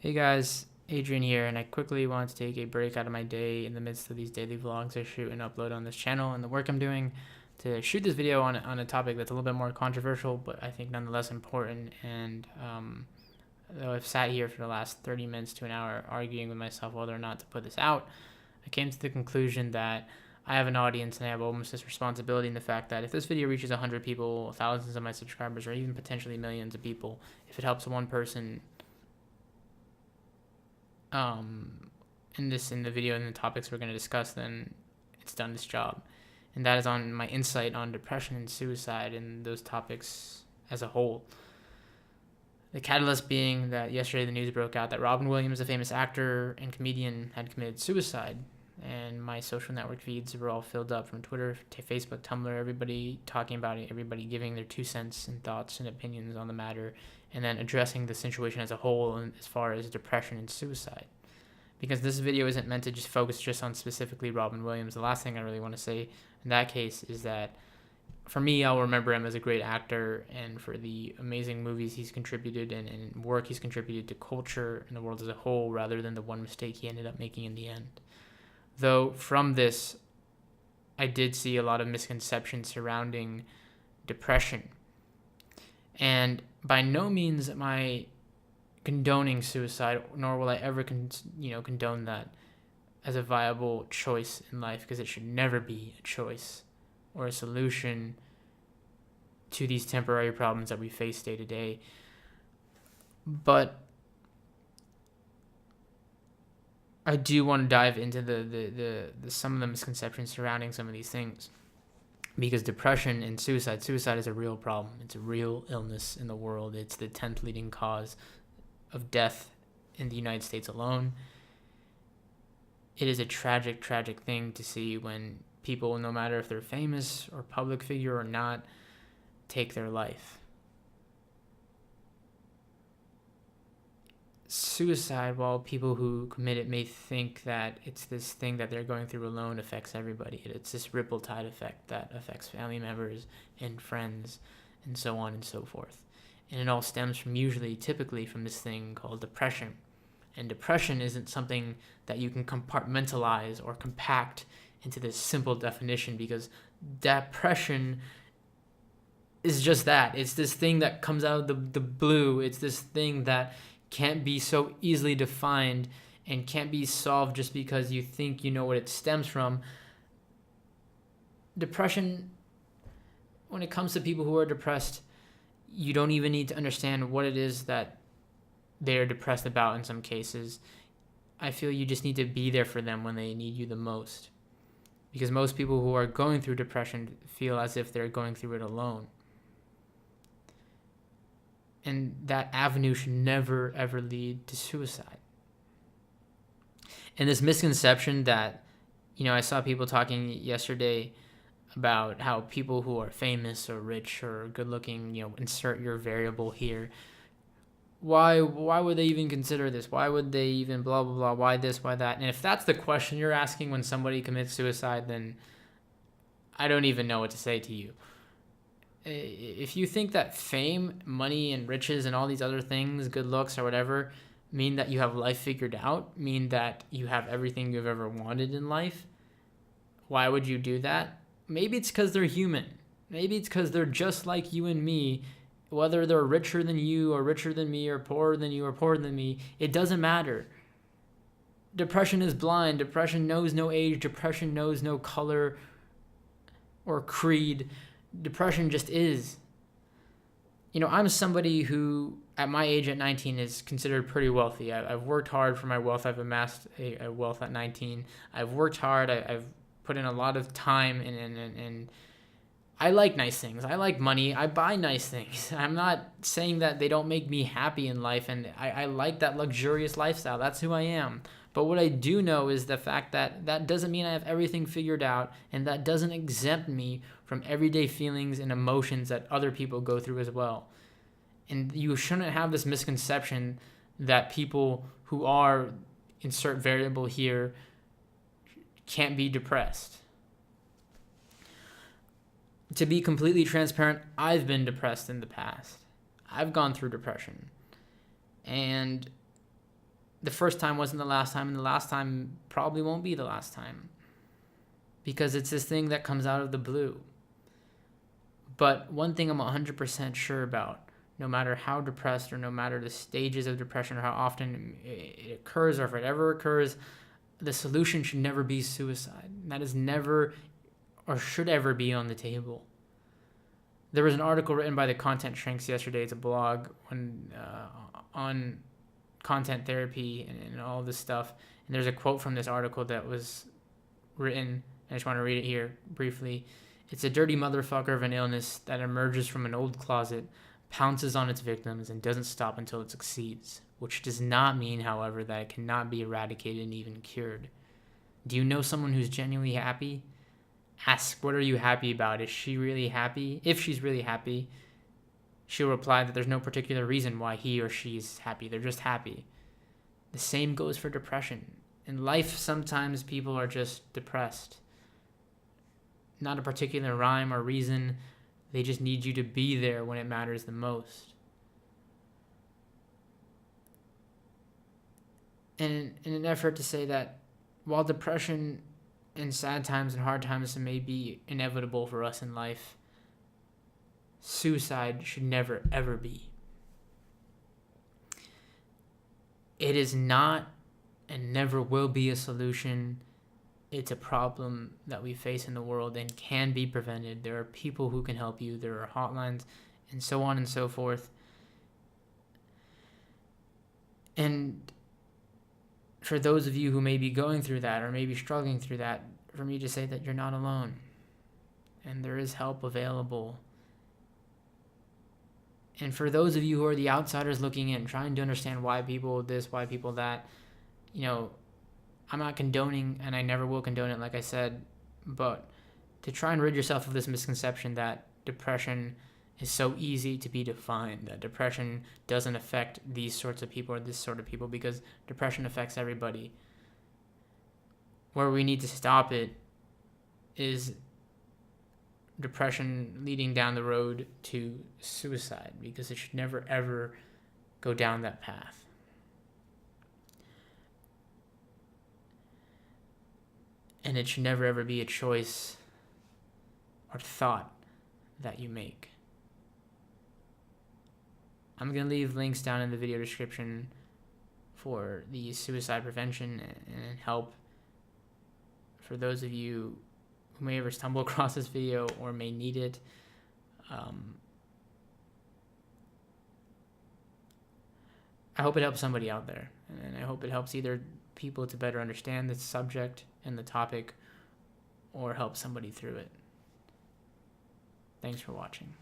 Hey guys, Adrian here, and I quickly want to take a break out of my day in the midst of these daily vlogs I shoot and upload on this channel and the work I'm doing to shoot this video on a topic that's a little bit more controversial, but I think nonetheless important. And though I've sat here for the last 30 minutes to an hour arguing with myself whether or not to put this out, I came to the conclusion that I have an audience and I have almost this responsibility in the fact that if this video reaches 100 people, thousands of my subscribers, or even potentially millions of people, if it helps one person in the video and the topics we're going to discuss, then it's done its job. And that is on my insight on depression and suicide and those topics as a whole. The catalyst being that yesterday the news broke out that Robin Williams, a famous actor and comedian, had committed suicide. And my social network feeds were all filled up from Twitter to Facebook, Tumblr, everybody talking about it, everybody giving their 2 cents and thoughts and opinions on the matter, and then addressing the situation as a whole and as far as depression and suicide. Because this video isn't meant to just focus just on specifically Robin Williams. The last thing I really want to say in that case is that for me, I'll remember him as a great actor and for the amazing movies he's contributed and work he's contributed to culture and the world as a whole, rather than the one mistake he ended up making in the end. Though from this, I did see a lot of misconceptions surrounding depression. And by no means am I condoning suicide, nor will I ever condone that as a viable choice in life, because it should never be a choice or a solution to these temporary problems that we face day to day. But I do want to dive into the some of the misconceptions surrounding some of these things, because depression and suicide is a real problem. It's a real illness in the world. It's the 10th leading cause of death in the United States alone. It is a tragic, tragic thing to see when people, no matter if they're famous or public figure or not, take their life. Suicide, while people who commit it may think that it's this thing that they're going through alone, affects everybody. It's this ripple tide effect that affects family members and friends and so on and so forth. And it all stems from typically from this thing called depression. And depression isn't something that you can compartmentalize or compact into this simple definition, because depression is just that. It's this thing that comes out of the blue. It's this thing that can't be so easily defined and can't be solved just because you think you know what it stems from. Depression, when it comes to people who are depressed, you don't even need to understand what it is that they're depressed about in some cases. I feel you just need to be there for them when they need you the most. Because most people who are going through depression feel as if they're going through it alone. And that avenue should never, ever lead to suicide. And this misconception that, I saw people talking yesterday about how people who are famous or rich or good looking, insert your variable here. Why would they even consider this? Why would they even blah, blah, blah? Why this, why that? And if that's the question you're asking when somebody commits suicide, then I don't even know what to say to you. If you think that fame, money, and riches and all these other things, good looks or whatever, mean that you have life figured out, mean that you have everything you've ever wanted in life, why would you do that? Maybe it's because they're human. Maybe it's because they're just like you and me. Whether they're richer than you or richer than me or poorer than you or poorer than me, it doesn't matter. Depression is blind. Depression knows no age. Depression knows no color or creed. Depression just is. I'm somebody who, at my age at 19, is considered pretty wealthy. I've worked hard for my wealth. I've amassed a wealth at 19. I've worked hard. I've put in a lot of time and I like nice things. I like money. I buy nice things. I'm not saying that they don't make me happy in life, and I like that luxurious lifestyle. That's who I am. But what I do know is the fact that that doesn't mean I have everything figured out, and that doesn't exempt me from everyday feelings and emotions that other people go through as well. And you shouldn't have this misconception that people who are, insert variable here, can't be depressed. To be completely transparent, I've been depressed in the past. I've gone through depression. And the first time wasn't the last time, and the last time probably won't be the last time, because it's this thing that comes out of the blue. But one thing I'm 100% sure about, no matter how depressed or no matter the stages of depression or how often it occurs or if it ever occurs, the solution should never be suicide. That is never or should ever be on the table. There was an article written by the Content Shrinks yesterday. It's a blog on content therapy and all this stuff. And there's a quote from this article that was written. I just want to read it here briefly. It's a dirty motherfucker of an illness that emerges from an old closet, pounces on its victims, and doesn't stop until it succeeds, which does not mean, however, that it cannot be eradicated and even cured. Do you know someone who's genuinely happy? Ask, what are you happy about? Is she really happy? If she's really happy, she'll reply that there's no particular reason why he or she's happy. They're just happy. The same goes for depression. In life, sometimes people are just depressed. Not a particular rhyme or reason. They just need you to be there when it matters the most. And in an effort to say that while depression and sad times and hard times may be inevitable for us in life, suicide should never, ever be. It is not and never will be a solution. It's a problem that we face in the world and can be prevented. There are people who can help you. There are hotlines and so on and so forth. And for those of you who may be going through that or maybe struggling through that, for me to say that you're not alone. And there is help available. And for those of you who are the outsiders looking in, trying to understand why people this, why people that, I'm not condoning, and I never will condone it, like I said, but to try and rid yourself of this misconception that depression is so easy to be defined, that depression doesn't affect these sorts of people or this sort of people, because depression affects everybody. Where we need to stop it is depression leading down the road to suicide, because it should never, ever go down that path. And it should never, ever be a choice or thought that you make. I'm going to leave links down in the video description for the suicide prevention and help for those of you who may ever stumble across this video or may need it. I hope it helps somebody out there, and I hope it helps either people to better understand the subject and the topic or help somebody through it. Thanks for watching.